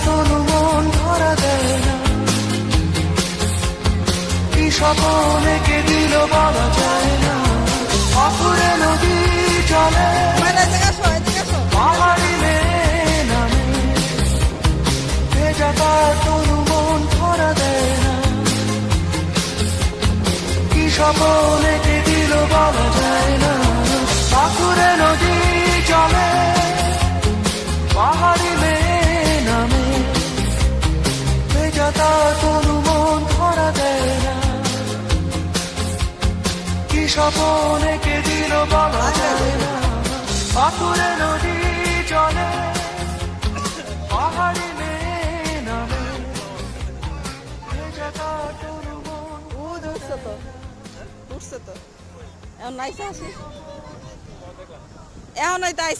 তনু মন ধরা দেয় না, কি স্বপ্ন এঁকে দিল বলা যায় না। অপুরে নদী চলে পাহাড়ি মেয়ে নামে, ভেজা তার তনু মন ধরা দেয় না, কি স্বপ্ন এঁকে দিল বলা যায় না। অপুরে নদী চলে পাহাড়ি মেয়ে নামে, ভেজা তার তনু মন ধরা দেয় না, কি স্বপ্ন এঁকে দিল বলা যায় না। পাথুরে নদী চলে পাহাড়ি মেয়ে নামে, ভেজা তার তনু মন। উঠছে তো এখন নাইসে আসি এখন হয়তো আইসে